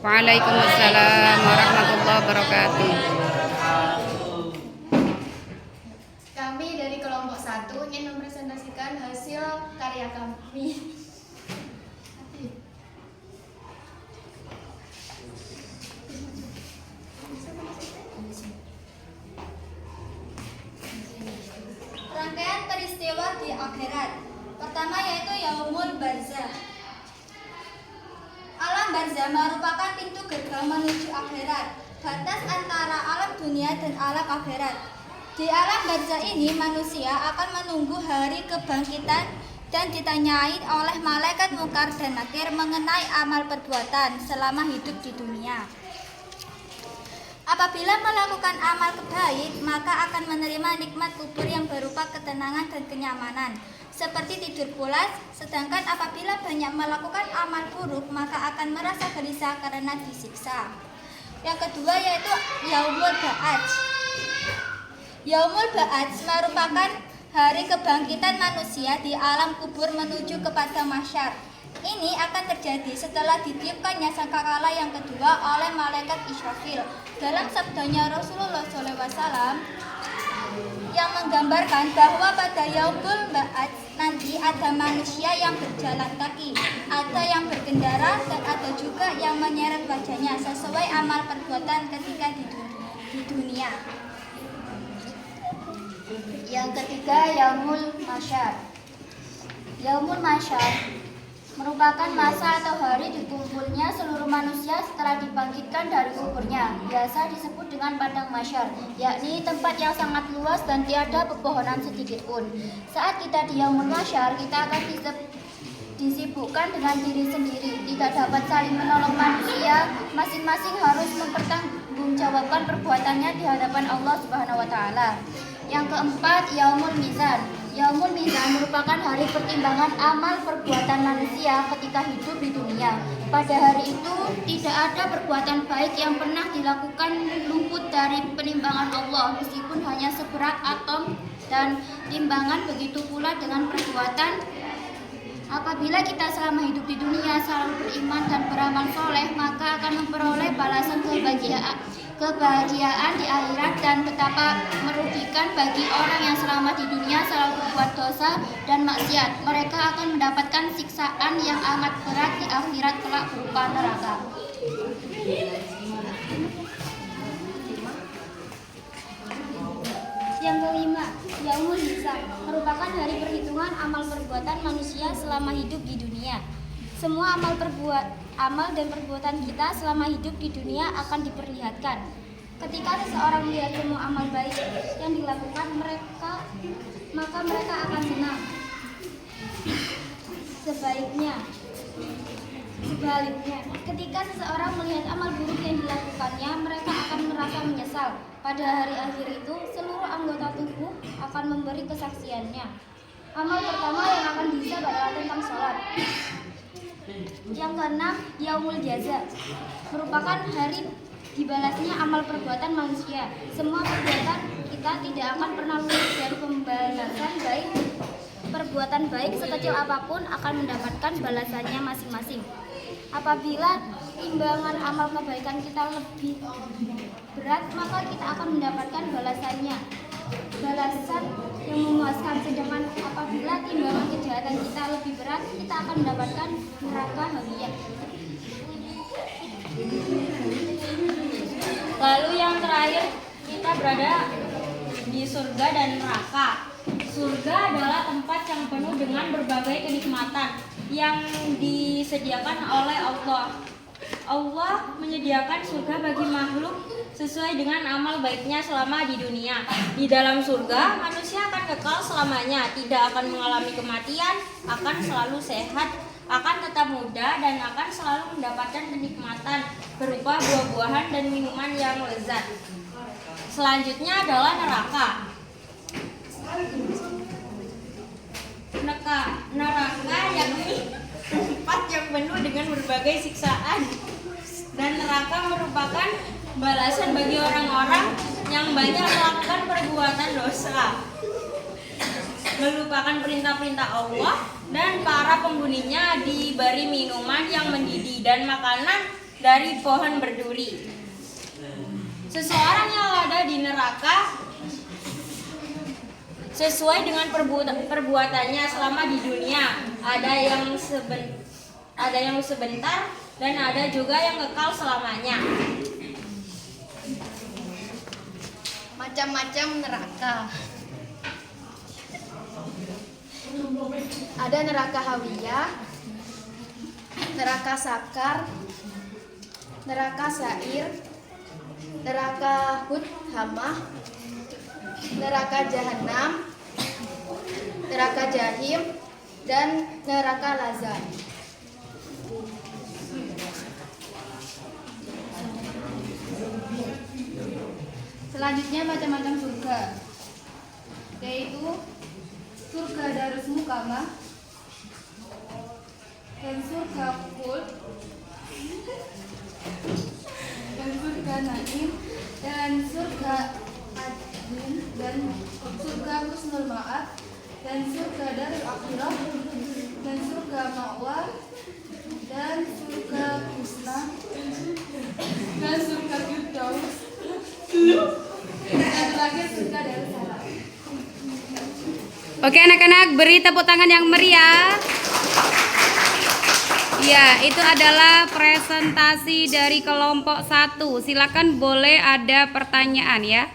Waalaikumsalam warahmatullahi wabarakatuh. Kami dari kelompok 1 ingin mempresentasikan hasil karya kami. Rangkaian peristiwa di akhirat. Pertama yaitu Yaumul Barzah. Alam barzah merupakan pintu gerbang menuju akhirat, batas antara alam dunia dan alam akhirat. Di alam barzah ini manusia akan menunggu hari kebangkitan dan ditanyai oleh malaikat mungkar dan nakir mengenai amal perbuatan selama hidup di dunia. Apabila melakukan amal kebaik, maka akan menerima nikmat kubur yang berupa ketenangan dan kenyamanan, seperti tidur pulas. Sedangkan apabila banyak melakukan amal buruk, maka akan merasa gelisah karena disiksa. Yang kedua yaitu Yaumul Ba'ats. Yaumul Ba'ats merupakan hari kebangkitan manusia di alam kubur menuju kepada mahsyar. Ini akan terjadi setelah ditiupkannya sangkakala yang kedua oleh malaikat Israfil. Dalam sabdanya Rasulullah SAW yang menggambarkan bahwa pada Yaumul Ba'ats nanti ada manusia yang berjalan kaki, ada yang berkendara, dan ada juga yang menyeret wajahnya sesuai amal perbuatan ketika di dunia. Yang ketiga Yaumul Mahsyar. Yaumul Mahsyar merupakan masa atau hari dikumpulnya seluruh manusia setelah dibangkitkan dari kuburnya. Biasa disebut dengan padang mahsyar, yakni tempat yang sangat luas dan tiada pepohonan sedikit pun. Saat kita di Yaumul Mahsyar, kita akan disibukkan dengan diri sendiri, tidak dapat saling menolong manusia. Masing-masing harus mempertanggungjawabkan perbuatannya di hadapan Allah Subhanahu wa taala. Yang keempat, Yaumul Mizan. Yaumul Mizan merupakan hari pertimbangan amal perbuatan manusia ketika hidup di dunia. Pada hari itu tidak ada perbuatan baik yang pernah dilakukan luput dari penimbangan Allah, meskipun hanya seberat atom, dan timbangan begitu pula dengan perbuatan. Apabila kita selama hidup di dunia selalu beriman dan beramal soleh, maka akan memperoleh balasan kebahagiaan di akhirat. Dan betapa merugikan bagi orang yang selama di dunia selalu berbuat dosa dan maksiat. Mereka akan mendapatkan siksaan yang amat berat di akhirat kelak berupa neraka. Yang kelima, Yaumul Hisab, merupakan hari perhitungan amal perbuatan manusia selama hidup di dunia. Semua amal dan perbuatan kita selama hidup di dunia akan diperlihatkan. Ketika seseorang melihat semua amal baik yang dilakukan maka mereka akan senang. Sebaliknya, ketika seseorang melihat amal buruk yang dilakukannya, mereka akan merasa menyesal. kekal. Pada hari akhir itu, seluruh anggota tubuh akan memberi kesaksiannya. Amal pertama yang akan dihisab adalah tentang sholat. Yang keenam, Yaumul Jaza, merupakan hari dibalasnya amal perbuatan manusia. Semua perbuatan kita tidak akan pernah luput dari pembalasan baik. Perbuatan baik sekecil apapun akan mendapatkan balasannya masing-masing. Apabila timbangan amal kebaikan kita lebih berat, maka kita akan mendapatkan balasan yang memuaskan. Sedangkan apabila timbangan kejahatan kita lebih berat, kita akan mendapatkan neraka hawiyah. Lalu yang terakhir, kita berada di surga dan neraka. Surga adalah tempat yang penuh dengan berbagai kenikmatan yang disediakan oleh Allah. Allah menyediakan surga bagi makhluk sesuai dengan amal baiknya selama di dunia. Di dalam surga, manusia akan kekal selamanya, tidak akan mengalami kematian, akan selalu sehat, akan tetap muda, dan akan selalu mendapatkan kenikmatan berupa buah-buahan dan minuman yang lezat. Selanjutnya adalah neraka. Neraka yakni tempat yang penuh dengan berbagai siksaan, dan neraka merupakan balasan bagi orang-orang yang banyak melakukan perbuatan dosa, melupakan perintah-perintah Allah, dan para penghuninya diberi minuman yang mendidih dan makanan dari pohon berduri. Seseorang yang ada di neraka sesuai dengan perbuatannya selama di dunia. Ada yang sebentar dan ada juga yang kekal selamanya. Macam-macam neraka. Ada neraka hawiyah, neraka sakar, neraka sair, neraka hud hamah, neraka jahanam, neraka jahim, dan neraka lazah. Selanjutnya macam-macam surga, yaitu surga Darus Mukamah dan surga Khuld dan surga Naim dan surga Adin dan surga Husnul Ma'ab dan surga Darul Akhirah dan surga Ma'war dan surga Husna dan surga Firdaus dan terakhir surga Darussalam. Oke anak-anak, beri tepuk tangan yang meriah. Ya, itu adalah presentasi dari kelompok 1. Silakan boleh ada pertanyaan ya.